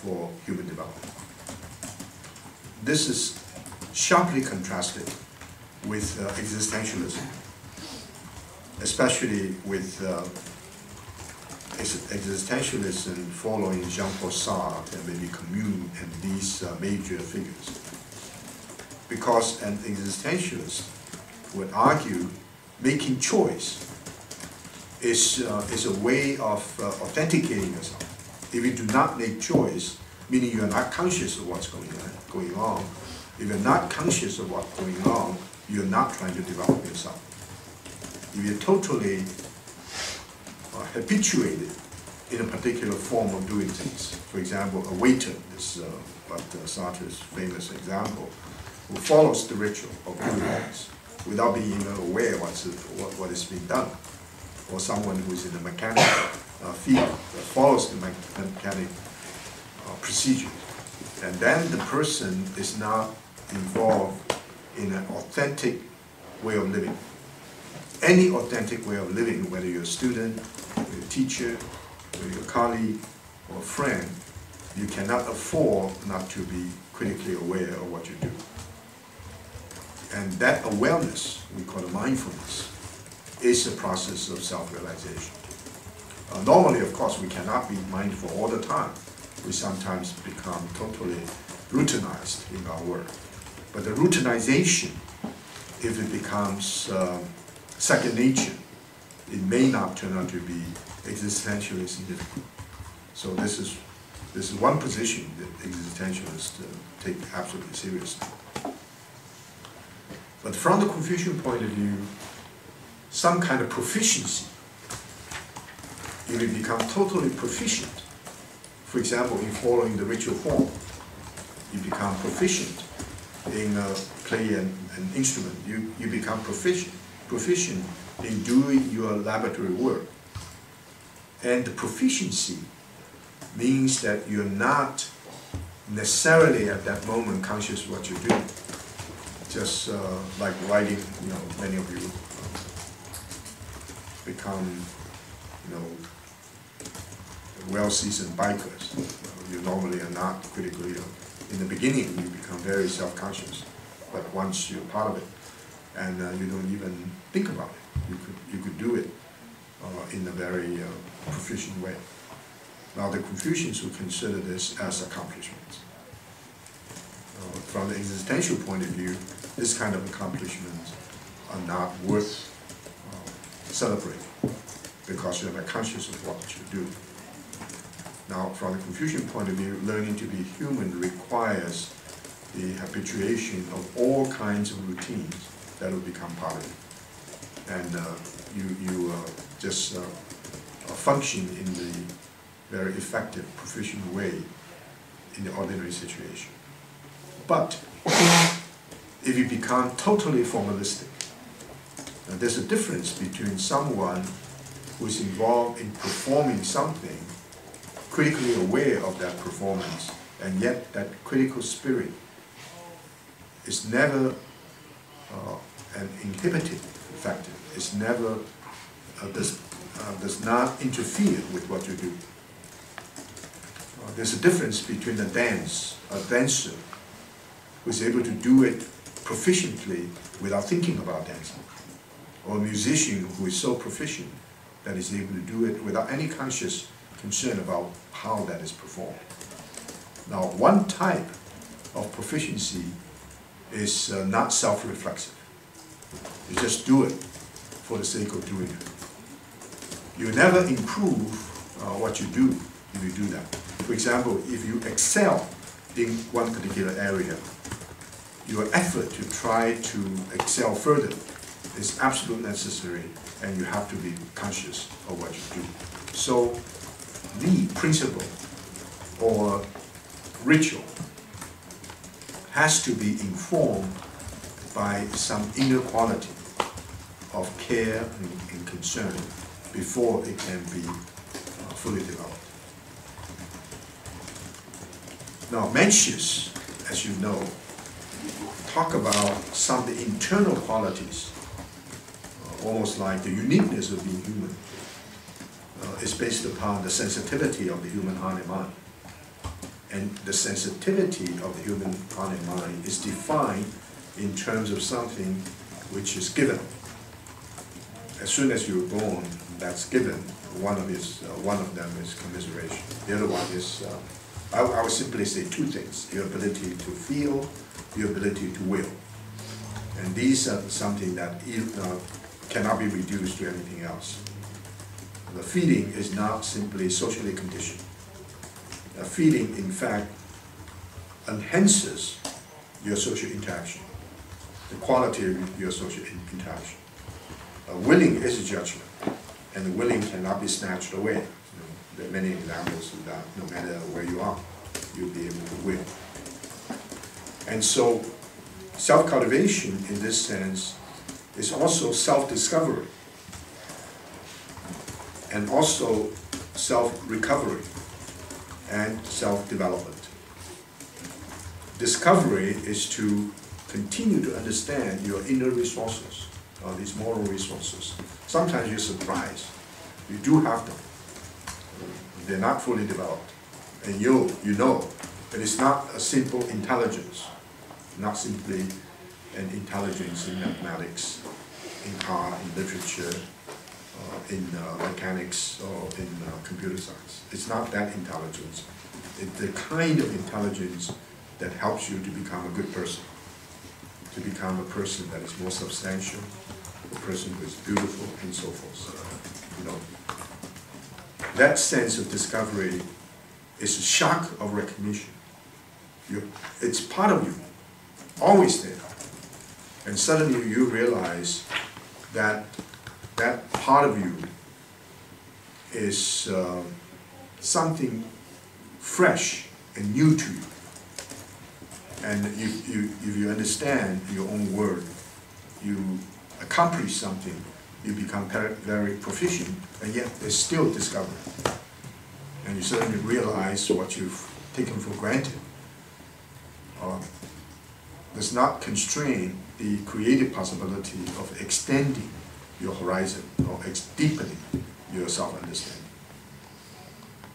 for human development. This is sharply contrasted with existentialism, especially with existentialism following Jean-Paul Sartre and maybe Camus and these major figures. Because an existentialist would argue making choice is a way of authenticating yourself. If you do not make choice, meaning you are not conscious of what's going on, if you're not conscious of what's going on, you're not trying to develop yourself. If you're totally habituated in a particular form of doing things, for example, a waiter is Sartre's famous example, who follows the ritual of doing things without being even aware what is being done, or someone who is in the mechanical field that follows the mechanic procedure, and then the person is not involved in an authentic way of living. Any authentic way of living, whether you're a student, or you're a teacher, or you're a colleague, or a friend, you cannot afford not to be critically aware of what you do. And that awareness, we call it mindfulness, is a process of self-realization. Normally, of course, we cannot be mindful all the time. We sometimes become totally routinized in our work. But the routinization, if it becomes second nature, it may not turn out to be existentially significant. So this is one position that existentialists take absolutely seriously. But from the Confucian point of view, some kind of proficiency, if you become totally proficient, for example, in following the ritual form, you become proficient in playing an instrument, you become proficient in doing your laboratory work. And the proficiency means that you're not necessarily at that moment conscious of what you do. Just like writing, many of you become, well-seasoned bikers. You normally are not critically. In the beginning, you become very self-conscious, but once you're part of it, and you don't even think about it, you could do it in a very proficient way. Now, the Confucians would consider this as accomplishments. From the existential point of view, this kind of accomplishments are not worth celebrating because you're not conscious of what you do. Now, from the Confucian point of view, learning to be human requires the habituation of all kinds of routines that will become part of it. And you just function in the very effective, proficient way in the ordinary situation. But if you become totally formalistic, there's a difference between someone who is involved in performing something, critically aware of that performance, and yet that critical spirit is never an inhibiting factor. It's never does not interfere with what you do. There's a difference between a dancer who is able to do it proficiently without thinking about dancing, or a musician who is so proficient that is able to do it without any conscious concern about how that is performed. Now, one type of proficiency is not self-reflexive. You just do it for the sake of doing it. You never improve what you do if you do that. For example, if you excel in one particular area, your effort to try to excel further is absolutely necessary, and you have to be conscious of what you do. So the principle or ritual has to be informed by some inner quality of care and concern before it can be fully developed. Now, Mencius, as you know, talk about some of the internal qualities, almost like the uniqueness of being human, is based upon the sensitivity of the human heart and mind. And the sensitivity of the human heart and mind is defined in terms of something which is given. As soon as you're born, that's given. One of them is commiseration. The other one is, I would simply say two things: your ability to feel, your ability to will. And these are something that cannot be reduced to anything else. The feeling is not simply socially conditioned. A feeling, in fact, enhances your social interaction, the quality of your social interaction. Willing is a judgment, and the willing cannot be snatched away. There are many examples of that. No matter where you are, you'll be able to will. And so, self-cultivation, in this sense, is also self-discovery, and also self-recovery, and self-development. Discovery is to continue to understand your inner resources, these moral resources. Sometimes you're surprised. You do have them. They're not fully developed. And you know that it's not a simple intelligence, not simply an intelligence in mathematics, in art, in literature, in mechanics, or in computer science. It's not that intelligence. It's the kind of intelligence that helps you to become a good person, to become a person that is more substantial, a person who is beautiful, and so forth. You know, that sense of discovery is a shock of recognition. It's part of you, always there. And suddenly you realize that that part of you is something fresh and new to you. And if you understand your own word, you accomplish something, you become very proficient, and yet there's still discovery. And you suddenly realize what you've taken for granted does not constrain the creative possibility of extending your horizon or deepening your self-understanding.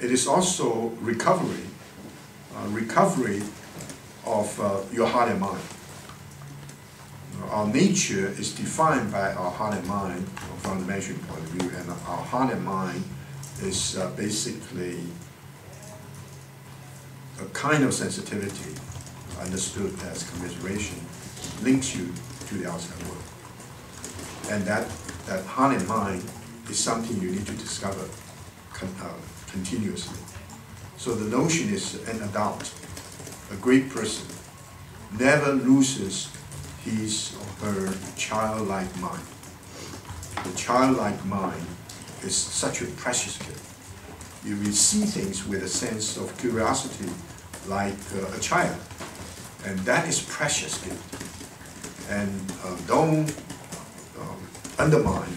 It is also recovery of your heart and mind. Our nature is defined by our heart and mind from the measuring point of view, and our heart and mind is basically a kind of sensitivity understood as commiseration links you to the outside world. And that heart and mind is something you need to discover continuously. So the notion is an adult, a great person, never loses his or her childlike mind. The childlike mind is such a precious gift. You will see things with a sense of curiosity like a child. And that is precious gift. And don't undermine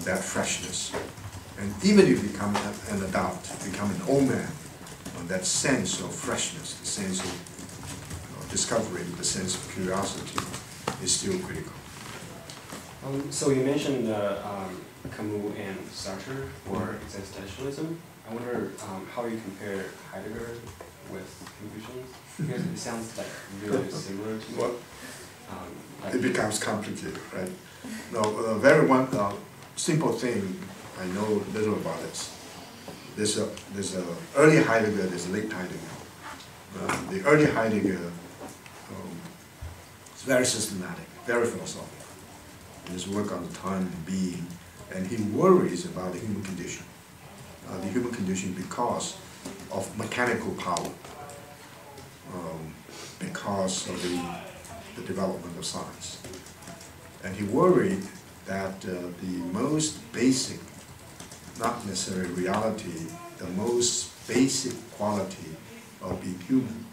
that freshness. And even if you become an adult, become an old man, that sense of freshness, the sense of discovery, the sense of curiosity is still critical. So you mentioned Camus and Sartre for existentialism. I wonder how you compare Heidegger with Confucian, because it sounds like really similar to me. Well, it becomes complicated, right? No, very one simple thing I know little about this. There's a early Heidegger, there's a late Heidegger. The early Heidegger is very systematic, very philosophical. In his work on the time and being, and he worries about the human condition. The human condition because of mechanical power, because of the development of science. And he worried that the most basic, not necessarily reality, the most basic quality of being human,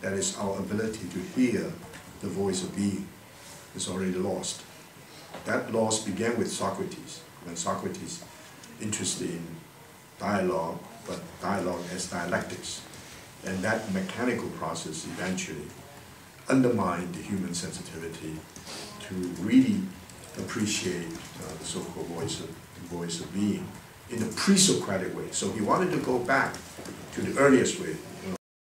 that is our ability to hear the voice of being, is already lost. That loss began with Socrates, when Socrates interested in dialogue, but dialogue as dialectics. And that mechanical process eventually undermined the human sensitivity to really appreciate the so-called voice of being in a pre-Socratic way. So he wanted to go back to the earliest way,